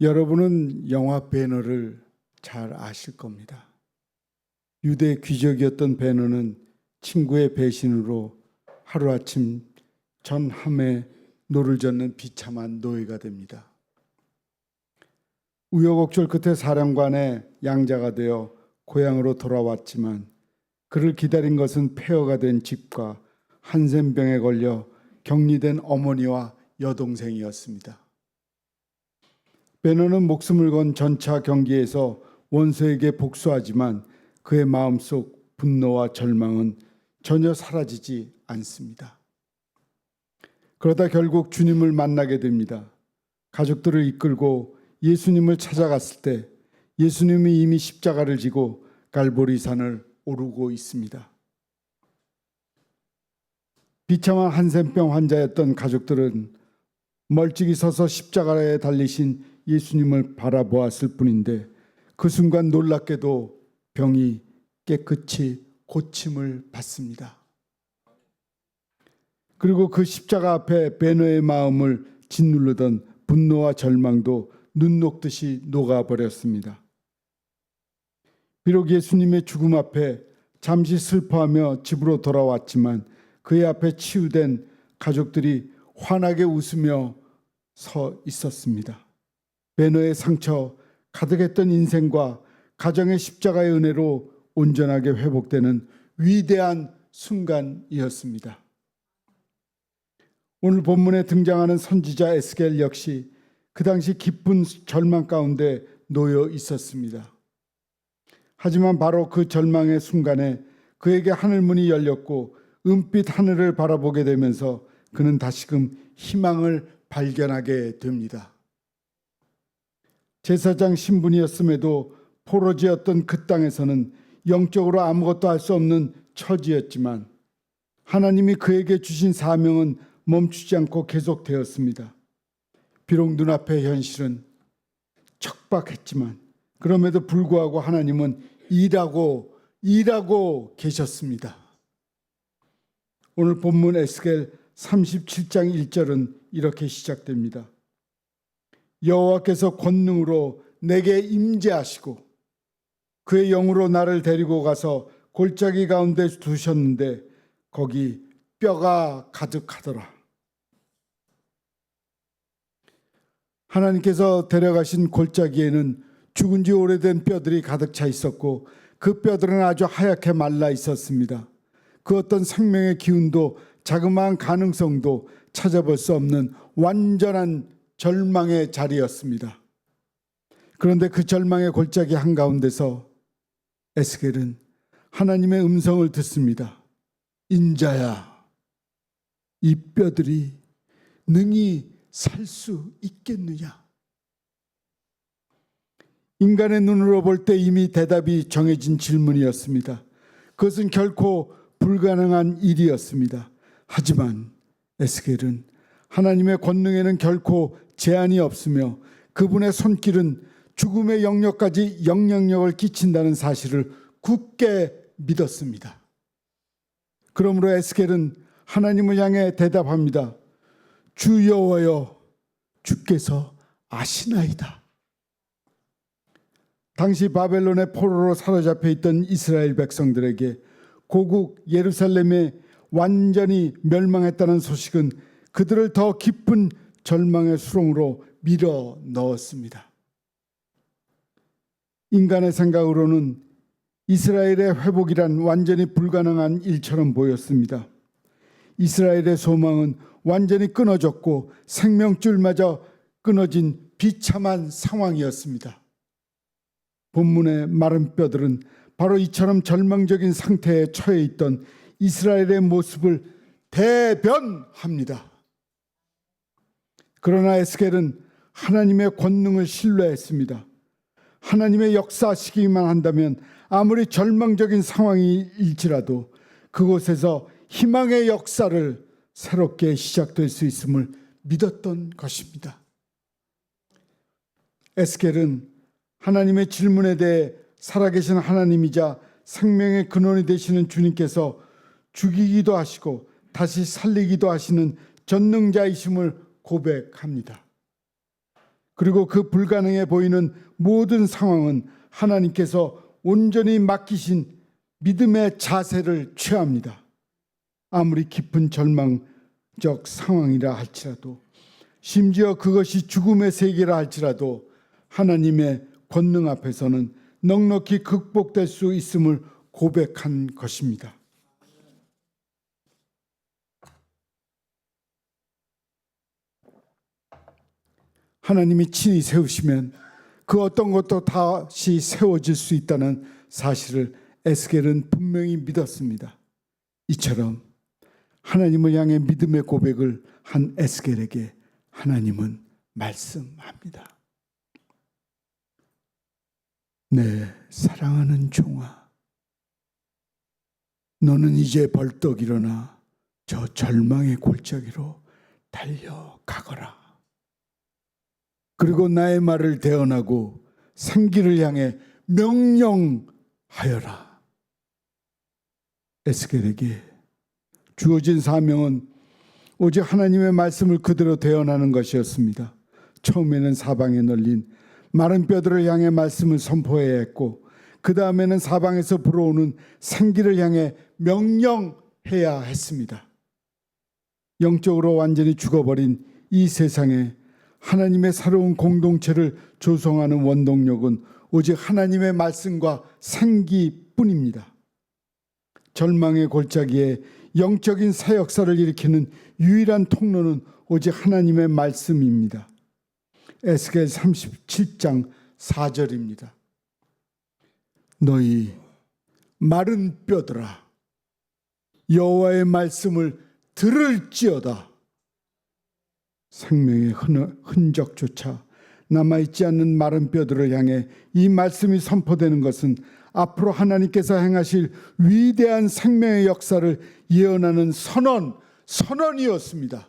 여러분은 영화 배너를 잘 아실 겁니다. 유대 귀족이었던 배너는 친구의 배신으로 하루아침 전 함에 노를 젓는 비참한 노예가 됩니다. 우여곡절 끝에 사령관의 양자가 되어 고향으로 돌아왔지만 그를 기다린 것은 폐허가 된 집과 한센병에 걸려 격리된 어머니와 여동생이었습니다. 배너는 목숨을 건 전차 경기에서 원수에게 복수하지만 그의 마음속 분노와 절망은 전혀 사라지지 않습니다. 그러다 결국 주님을 만나게 됩니다. 가족들을 이끌고 예수님을 찾아갔을 때 예수님이 이미 십자가를 지고 갈보리산을 오르고 있습니다. 비참한 한센병 환자였던 가족들은 멀찍이 서서 십자가에 달리신 예수님을 바라보았을 뿐인데 그 순간 놀랍게도 병이 깨끗이 고침을 받습니다. 그리고 그 십자가 앞에 배너의 마음을 짓누르던 분노와 절망도 눈 녹듯이 녹아버렸습니다. 비록 예수님의 죽음 앞에 잠시 슬퍼하며 집으로 돌아왔지만 그의 앞에 치유된 가족들이 환하게 웃으며 서 있었습니다. 배너의 상처, 가득했던 인생과 가정의 십자가의 은혜로 온전하게 회복되는 위대한 순간이었습니다. 오늘 본문에 등장하는 선지자 에스겔 역시 그 당시 깊은 절망 가운데 놓여 있었습니다. 하지만 바로 그 절망의 순간에 그에게 하늘문이 열렸고 은빛 하늘을 바라보게 되면서 그는 다시금 희망을 발견하게 됩니다. 제사장 신분이었음에도 포로지였던 그 땅에서는 영적으로 아무것도 할 수 없는 처지였지만 하나님이 그에게 주신 사명은 멈추지 않고 계속되었습니다. 비록 눈앞의 현실은 척박했지만 그럼에도 불구하고 하나님은 일하고 계셨습니다. 오늘 본문 에스겔 37장 1절은 이렇게 시작됩니다. 여호와께서 권능으로 내게 임재하시고 그의 영으로 나를 데리고 가서 골짜기 가운데 두셨는데 거기 뼈가 가득하더라. 하나님께서 데려가신 골짜기에는 죽은 지 오래된 뼈들이 가득 차 있었고 그 뼈들은 아주 하얗게 말라 있었습니다. 그 어떤 생명의 기운도 자그마한 가능성도 찾아볼 수 없는 완전한 절망의 자리였습니다. 그런데 그 절망의 골짜기 한가운데서 에스겔은 하나님의 음성을 듣습니다. 인자야, 이 뼈들이 능히 살 수 있겠느냐? 인간의 눈으로 볼 때 이미 대답이 정해진 질문이었습니다. 그것은 결코 불가능한 일이었습니다. 하지만 에스겔은 하나님의 권능에는 결코 제한이 없으며 그분의 손길은 죽음의 영역까지 영향력을 끼친다는 사실을 굳게 믿었습니다. 그러므로 에스겔은 하나님을 향해 대답합니다. 주 여호와여, 주께서 아시나이다. 당시 바벨론의 포로로 사로잡혀 있던 이스라엘 백성들에게 고국 예루살렘에 완전히 멸망했다는 소식은 그들을 더 깊은 절망의 수렁으로 밀어 넣었습니다. 인간의 생각으로는 이스라엘의 회복이란 완전히 불가능한 일처럼 보였습니다. 이스라엘의 소망은 완전히 끊어졌고 생명줄마저 끊어진 비참한 상황이었습니다. 본문의 마른 뼈들은 바로 이처럼 절망적인 상태에 처해 있던 이스라엘의 모습을 대변합니다. 그러나 에스겔은 하나님의 권능을 신뢰했습니다. 하나님의 역사하시기만 한다면 아무리 절망적인 상황일지라도 그곳에서 희망의 역사를 새롭게 시작될 수 있음을 믿었던 것입니다. 에스겔은 하나님의 질문에 대해 살아계신 하나님이자 생명의 근원이 되시는 주님께서 죽이기도 하시고 다시 살리기도 하시는 전능자이심을 고백합니다. 그리고 그 불가능해 보이는 모든 상황은 하나님께서 온전히 맡기신 믿음의 자세를 취합니다. 아무리 깊은 절망적 상황이라 할지라도, 심지어 그것이 죽음의 세계라 할지라도 하나님의 권능 앞에서는 넉넉히 극복될 수 있음을 고백한 것입니다. 하나님이 친히 세우시면 그 어떤 것도 다시 세워질 수 있다는 사실을 에스겔은 분명히 믿었습니다. 이처럼 하나님을 향해 믿음의 고백을 한 에스겔에게 하나님은 말씀합니다. 내 사랑하는 종아, 너는 이제 벌떡 일어나 저 절망의 골짜기로 달려가거라. 그리고 나의 말을 대언하고 생기를 향해 명령하여라. 에스겔에게 주어진 사명은 오직 하나님의 말씀을 그대로 대언하는 것이었습니다. 처음에는 사방에 널린 마른 뼈들을 향해 말씀을 선포해야 했고, 그 다음에는 사방에서 불어오는 생기를 향해 명령해야 했습니다. 영적으로 완전히 죽어버린 이 세상에 하나님의 새로운 공동체를 조성하는 원동력은 오직 하나님의 말씀과 생기뿐입니다. 절망의 골짜기에 영적인 새 역사를 일으키는 유일한 통로는 오직 하나님의 말씀입니다. 에스겔 37장 4절입니다. 너희 마른 뼈들아, 여호와의 말씀을 들을지어다. 생명의 흔적조차 남아있지 않는 마른 뼈들을 향해 이 말씀이 선포되는 것은 앞으로 하나님께서 행하실 위대한 생명의 역사를 예언하는 선언이었습니다.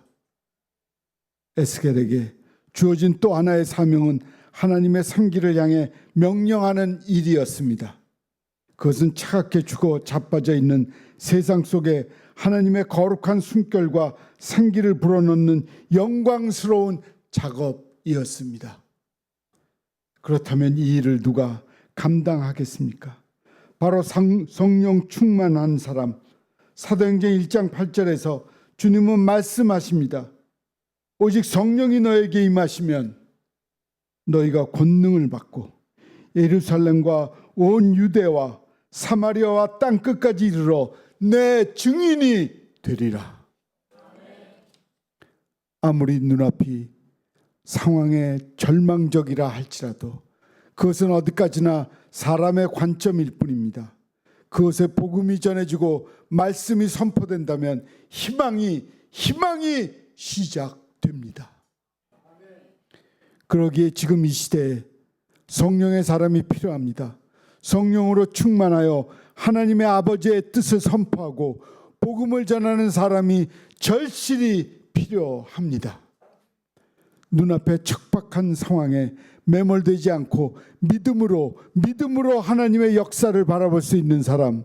에스겔에게 주어진 또 하나의 사명은 하나님의 생기를 향해 명령하는 일이었습니다. 그것은 차갑게 죽어 자빠져 있는 세상 속에 하나님의 거룩한 숨결과 생기를 불어넣는 영광스러운 작업이었습니다. 그렇다면 이 일을 누가 감당하겠습니까? 바로 성령 충만한 사람. 사도행전 1장 8절에서 주님은 말씀하십니다. 오직 성령이 너에게 임하시면 너희가 권능을 받고 예루살렘과 온 유대와 사마리아와 땅끝까지 이르러 내 증인이 되리라. 아무리 눈앞이 상황에 절망적이라 할지라도 그것은 어디까지나 사람의 관점일 뿐입니다. 그것에 복음이 전해지고 말씀이 선포된다면 희망이 시작됩니다. 그러기에 지금 이 시대에 성령의 사람이 필요합니다. 성령으로 충만하여 하나님의 아버지의 뜻을 선포하고 복음을 전하는 사람이 절실히 필요합니다. 눈앞에 척박한 상황에 매몰되지 않고 믿음으로 하나님의 역사를 바라볼 수 있는 사람,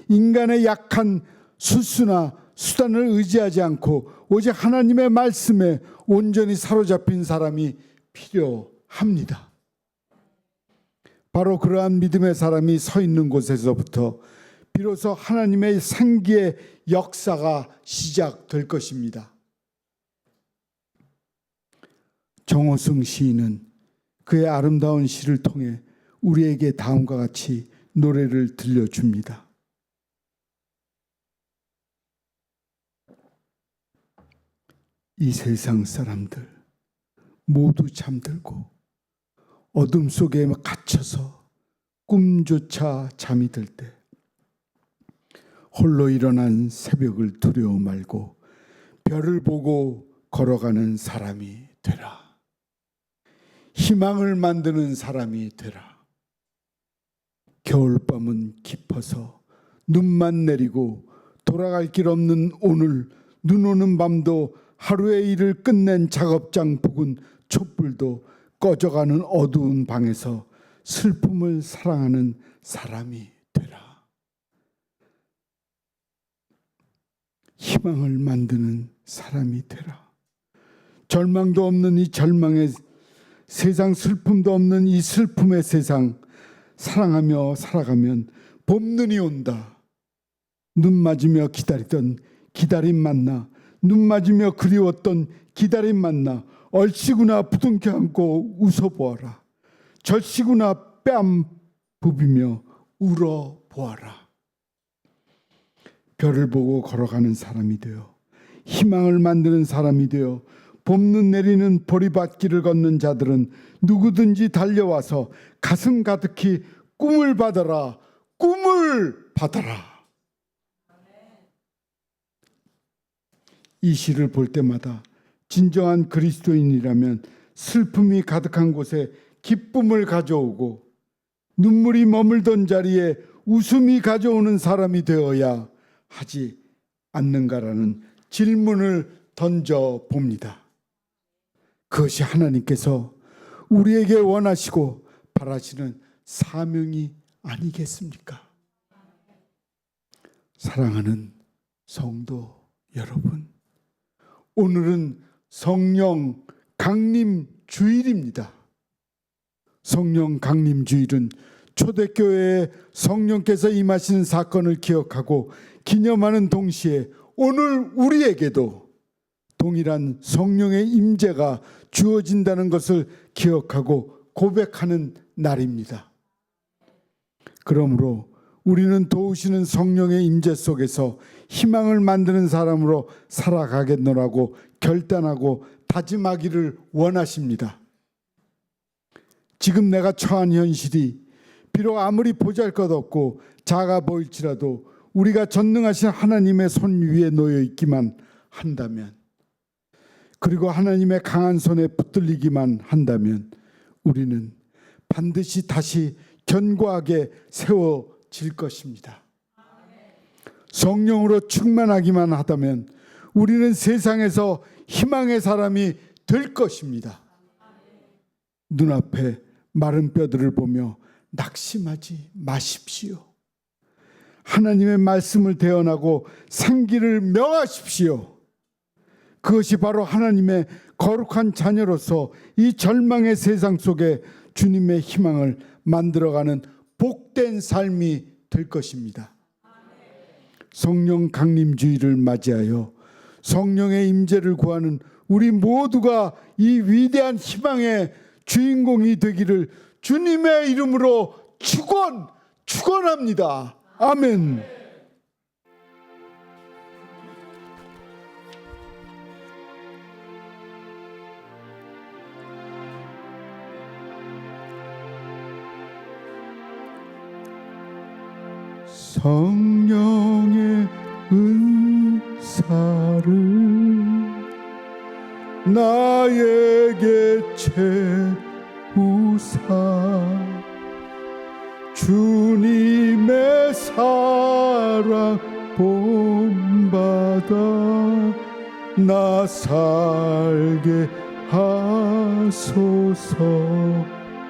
인간의 약한 수수나 수단을 의지하지 않고 오직 하나님의 말씀에 온전히 사로잡힌 사람이 필요합니다. 바로 그러한 믿음의 사람이 서 있는 곳에서부터 비로소 하나님의 생기의 역사가 시작될 것입니다. 정호승 시인은 그의 아름다운 시를 통해 우리에게 다음과 같이 노래를 들려줍니다. 이 세상 사람들 모두 잠들고 어둠 속에 갇혀서 꿈조차 잠이 들 때 홀로 일어난 새벽을 두려워 말고 별을 보고 걸어가는 사람이 되라. 희망을 만드는 사람이 되라. 겨울밤은 깊어서 눈만 내리고 돌아갈 길 없는 오늘, 눈 오는 밤도 하루의 일을 끝낸 작업장 부근 촛불도 꺼져가는 어두운 방에서 슬픔을 사랑하는 사람이 되라. 희망을 만드는 사람이 되라. 절망도 없는 이 절망의 세상 슬픔도 없는 이 슬픔의 세상 사랑하며 살아가면 봄눈이 온다. 눈 맞으며 기다리던 기다림 만나, 눈 맞으며 그리웠던 기다림 만나, 얼씨구나 부둥켜 안고 웃어보아라. 절씨구나 뺨 부비며 울어보아라. 별을 보고 걸어가는 사람이 되어 희망을 만드는 사람이 되어 봄눈 내리는 보리밭길을 걷는 자들은 누구든지 달려와서 가슴 가득히 꿈을 받아라, 꿈을 받아라. 이 시를 볼 때마다 진정한 그리스도인이라면 슬픔이 가득한 곳에 기쁨을 가져오고 눈물이 머물던 자리에 웃음이 가져오는 사람이 되어야 하지 않는가라는 질문을 던져 봅니다. 그것이 하나님께서 우리에게 원하시고 바라시는 사명이 아니겠습니까? 사랑하는 성도 여러분, 오늘은 성령 강림 주일입니다. 성령 강림 주일은 초대교회에 성령께서 임하시는 사건을 기억하고 기념하는 동시에 오늘 우리에게도 동일한 성령의 임재가 주어진다는 것을 기억하고 고백하는 날입니다. 그러므로 우리는 도우시는 성령의 임재 속에서 희망을 만드는 사람으로 살아가겠노라고 결단하고 다짐하기를 원하십니다. 지금 내가 처한 현실이 비록 아무리 보잘것없고 작아 보일지라도 우리가 전능하신 하나님의 손 위에 놓여 있기만 한다면, 그리고 하나님의 강한 손에 붙들리기만 한다면 우리는 반드시 다시 견고하게 세워질 것입니다. 성령으로 충만하기만 하다면 우리는 세상에서 희망의 사람이 될 것입니다. 눈앞에 마른 뼈들을 보며 낙심하지 마십시오. 하나님의 말씀을 대언하고 생기를 명하십시오. 그것이 바로 하나님의 거룩한 자녀로서 이 절망의 세상 속에 주님의 희망을 만들어가는 복된 삶이 될 것입니다. 성령 강림주의를 맞이하여 성령의 임재를 구하는 우리 모두가 이 위대한 희망의 주인공이 되기를 주님의 이름으로 축원합니다. 아멘. 성령의 은사를 나에게 채우사 주님의 사랑 본받아 나 살게 하소서.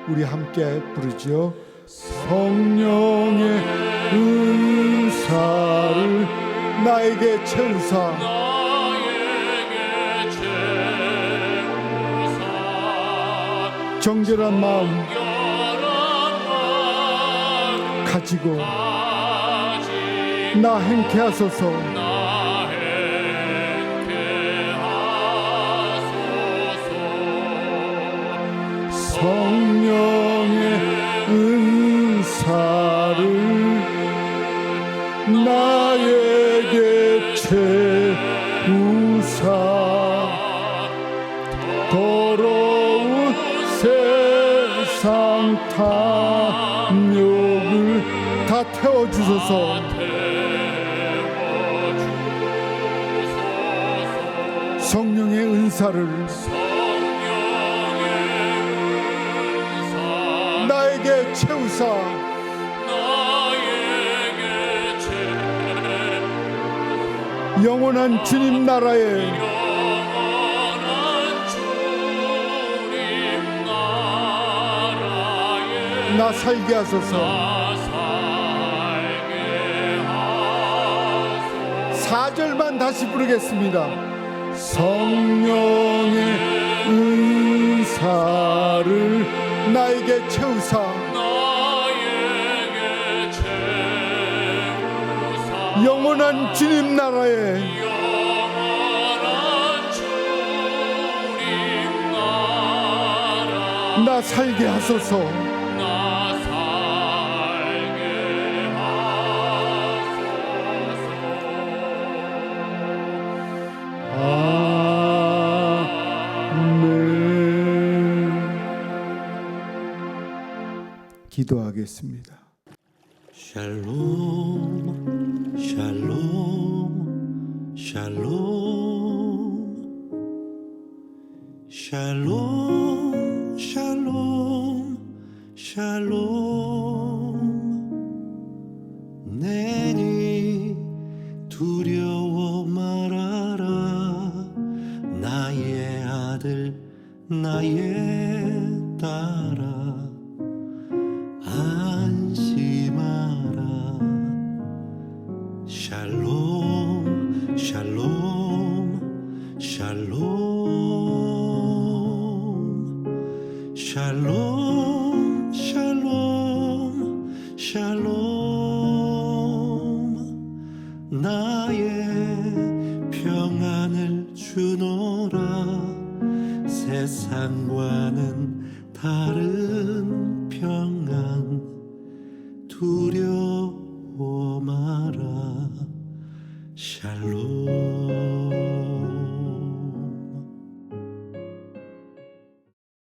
우리 함께 부르죠. 성령의 은사를 나에게 채우사 정결한 마음 가지고 나 행케 하소서. 성령의 은사를 나에게 채우사 더러운 세상 탐욕을 다 태워주소서. 성령의 은사를 나에게 채우사 영원한 주님 나라에 나 살게 하소서. 4절만 다시 부르겠습니다. 성령의 은사 나를 나에게 채우사 영원한 주님 나라에 나 살게 하소서. 아멘. 기도하겠습니다. 샬롬 샬롬 샬롬 샬롬 샬롬 샬롬 내니 두려워 말아라 나의 아들 나의 딸아 안심하라 샬롬 샬롬 샬롬 샬롬 샬롬 샬롬 나의 평안을 주노라 세상과는 다른 평안 두려워